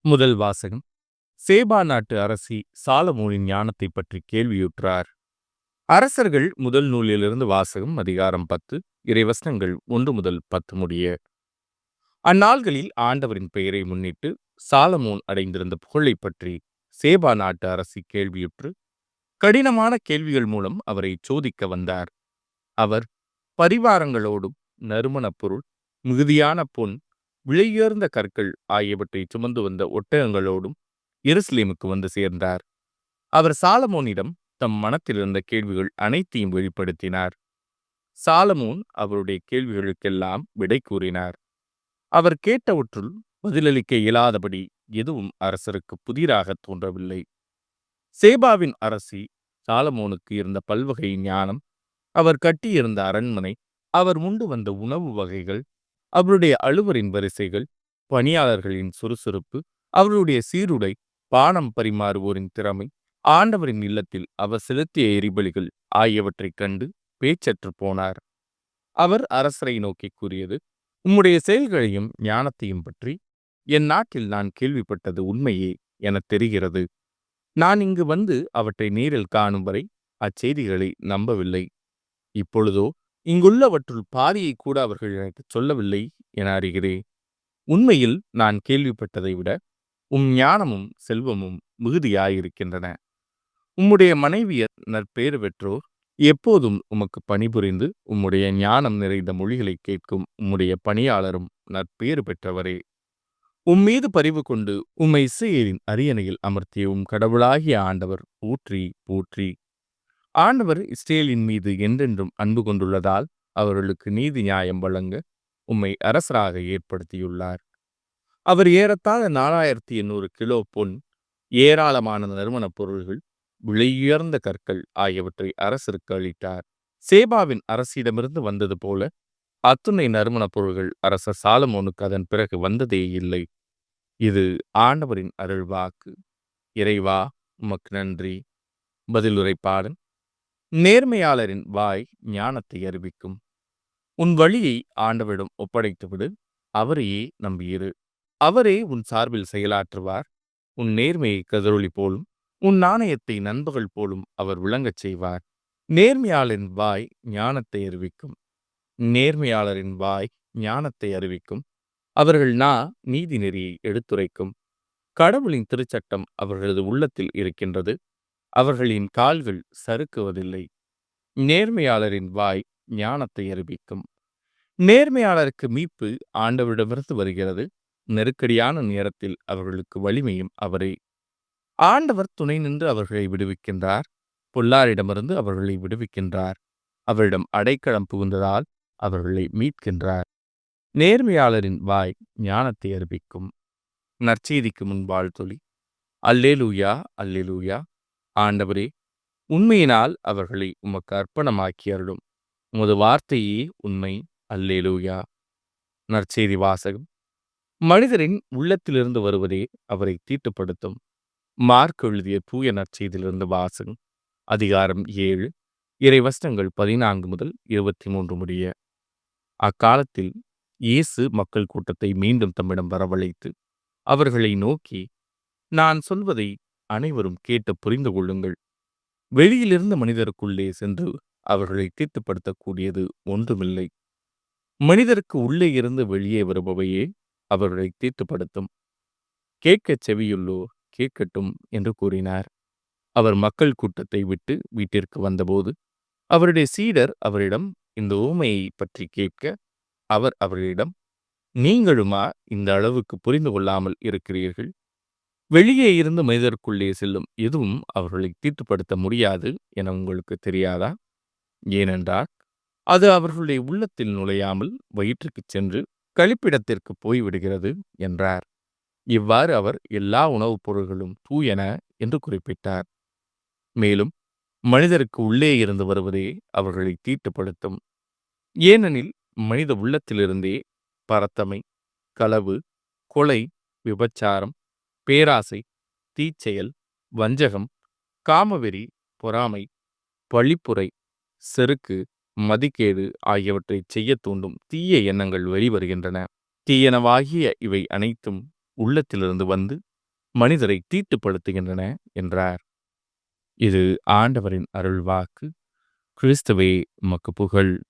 முதல் வாசகம். சேபா நாட்டு அரசி சாலமோனின் ஞானத்தை பற்றி கேள்வியுற்றார். அரசர்கள் முதல் நூலிலிருந்து வாசகம். அதிகாரம் 10, இறைவசனங்கள் 1 முதல் 10 முடிய. அந்நாள்களில் ஆண்டவரின் பெயரை முன்னிட்டு சாலமோன் அடைந்திருந்த புகழை பற்றி சேபா நாட்டு அரசி கேள்வியுற்று கடினமான கேள்விகள் மூலம் அவரை சோதிக்க வந்தார். அவர் பரிவாரங்களோடும் நறுமணப் பொருள், மிகுதியான பொன், விலையுயர்ந்த கற்கள் ஆகியவற்றை சுமந்து வந்த ஒட்டகங்களோடும் எருசலேமுக்கு வந்து சேர்ந்தார். அவர் சாலமோனிடம் தம் மனத்தில் இருந்த கேள்விகள் அனைத்தையும் வெளிப்படுத்தினார். சாலமோன் அவருடைய கேள்விகளுக்கெல்லாம் விடை கூறினார். அவர் கேட்டவற்றுள் பதிலளிக்க இயலாதபடி எதுவும் அரசருக்கு புதிராக தோன்றவில்லை. சேபாவின் அரசி சாலமோனுக்கு இருந்த பல்வகை ஞானம், அவர் கட்டியிருந்த அரண்மனை, அவர் உண்டு வந்த உணவு வகைகள், அவருடைய அலுவலின் வரிசைகள், பணியாளர்களின் சுறுசுறுப்பு, அவருடைய சீருடை, பானம் பரிமாறுவோரின் திறமை, ஆண்டவரின் இல்லத்தில் அவர் செலுத்திய எரிபலிகள் ஆகியவற்றைக் கண்டு பேச்சற்று போனார். அவர் அரசரை நோக்கி கூறியது: உம்முடைய செயல்களையும் ஞானத்தையும் பற்றி என் நாட்டில் நான் கேள்விப்பட்டது உண்மையே எனத் தெரிகிறது. நான் இங்கு வந்து அவற்றை நேரில் காணும் வரை அச்செய்திகளை நம்பவில்லை. இப்பொழுதோ இங்குள்ளவற்றுள் பாதியை கூட அவர்கள் எனக்கு சொல்லவில்லை என அறிகிறேன். உண்மையில் நான் கேள்விப்பட்டதை விட ஞானமும் செல்வமும் மிகுதியாயிருக்கின்றன. உம்முடைய மனைவியர் நற்பேறு பெற்றோர். எப்போதும் உமக்கு பணிபுரிந்து உம்முடைய ஞானம் நிறைந்த மொழிகளை கேட்கும் உம்முடைய பணியாளரும் நற்பேறு பெற்றவரே. உம்மீது பரிவு கொண்டு உம்மை இஸ்ரவேலின் அரியணையில் அமர்த்திய கடவுளாகிய ஆண்டவர் போற்றி போற்றி. ஆண்டவர் இஸ்ரேலின் மீது என்றென்றும் அன்பு கொண்டுள்ளதால் அவர்களுக்கு நீதி நியாயம் வழங்க உம்மை அரசராக ஏற்படுத்தியுள்ளார். அவர் ஏறத்தாழ 4800 கிலோ பொன், ஏராளமான நறுமணப் பொருள்கள், விலையுயர்ந்த கற்கள் ஆகியவற்றை அரசருக்கு அளித்தார். சேபாவின் அரசிடமிருந்து வந்தது போல அத்துணை நறுமணப் பொருள்கள் அரசர் சாலமோனுக்கு அதன் பிறகு வந்ததே இல்லை. இது ஆண்டவரின் அருள்வாக்கு. இறைவா, உமக்கு நன்றி. பதிலுரை பாடல். நேர்மையாளரின் வாய் ஞானத்தை அறிவிக்கும். உன் வழியை ஆண்டவரிடம் ஒப்படைத்துவிடு, அவரையே நம்பியிரு. அவரே உன் சார்பில் செயலாற்றுவார். உன் நேர்மையை கதிரொளி போலும் உன் நாணயத்தை நண்பகல் போலும் அவர் விளங்கச் செய்வார். நேர்மையாளரின் வாய் ஞானத்தை அறிவிக்கும். நேர்மையாளரின் வாய் ஞானத்தை அறிவிக்கும். அவர்கள் நீதி நெறியை எடுத்துரைக்கும். கடவுளின் திருச்சட்டம் அவர்களது உள்ளத்தில் இருக்கின்றது. அவர்களின் கால்கள் சறுக்குவதில்லை. நேர்மையாளரின் வாய் ஞானத்தை அறிவிக்கும். நேர்மையாளருக்கு மீட்பு ஆண்டவரிடமிருந்து வருகிறது. நெருக்கடியான நேரத்தில் அவர்களுக்கு வலிமையும் அவரே. ஆண்டவர் துணை நின்று அவர்களை விடுவிக்கின்றார். பொல்லாரிடமிருந்து அவர்களை விடுவிக்கின்றார். அவரிடம் அடைக்கலம் புகுந்ததால் அவர்களை மீட்கின்றார். நேர்மையாளரின் வாய் ஞானத்தை அறிவிக்கும். நற்செய்திக்கு முன் வாழ்த்தொலி. அல்லேலூயா, அல்லேலூயா. ஆண்டவரே, உண்மையினால் அவர்களை உமக்கு அர்ப்பணமாக்கி அருளும். உமது வார்த்தையே உண்மை. அல்லேலூயா. நற்செய்தி வாசகம். மனிதரின் உள்ளத்திலிருந்து வருவதே அவரை தீட்டுப்படுத்தும். மார்க் எழுதிய தூய நற்செய்தியிலிருந்து வாசகம். அதிகாரம் 7, இறைவசனங்கள் 14 முதல் 23 முடிய. அக்காலத்தில் இயேசு மக்கள் கூட்டத்தை மீண்டும் தம்மிடம் வரவழைத்து அவர்களை நோக்கி, நான் சொல்வதை அனைவரும் கேட்டு புரிந்து கொள்ளுங்கள். வெளியிலிருந்து மனிதருக்குள்ளே சென்று அவர்களை தீட்டுப்படுத்தக்கூடியது ஒன்றுமில்லை. மனிதருக்கு உள்ளே இருந்து வெளியே வருபவையே அவர்களை தீட்டுப்படுத்தும். கேட்கச் செவியுள்ளோர் கேட்கட்டும் என்று கூறினார். அவர் மக்கள் கூட்டத்தை விட்டு வீட்டிற்கு வந்தபோது அவருடைய சீடர் அவரிடம் இந்த உவமையை பற்றி கேட்க, அவர் அவர்களிடம், நீங்களுமா இந்த அளவுக்கு புரிந்து கொள்ளாமல் இருக்கிறீர்கள்? வெளியே இருந்து மனிதருக்குள்ளே செல்லும் எதுவும் அவர்களை தீட்டுப்படுத்த முடியாது என உங்களுக்கு தெரியாதா? ஏனென்றால் அது அவர்களுடைய உள்ளத்தில் நுழையாமல் வயிற்றுக்கு சென்று கழிப்பிடத்திற்கு போய்விடுகிறது என்றார். இவ்வாறு அவர் எல்லா உணவுப் பொருள்களும் தூயன என்று குறிப்பிட்டார். மேலும் மனிதருக்கு உள்ளே இருந்து வருவதே அவர்களை தீட்டுப்படுத்தும். ஏனெனில் மனித உள்ளத்திலிருந்தே பரத்தமை, களவு, கொலை, விபச்சாரம், பேராசை, தீச்செயல், வஞ்சகம், காமவெறி, பொறாமை, பழிப்புரை, செருக்கு, மதிகேடு ஆகியவற்றை செய்ய தூண்டும் தீய எண்ணங்கள் வெளிவருகின்றன. தீயனவாகிய இவை அனைத்தும் உள்ளத்திலிருந்து வந்து மனிதரை தீட்டுப்படுத்துகின்றன என்றார். இது ஆண்டவரின் அருள்வாக்கு. கிறிஸ்துவே உமக்கு புகழ்.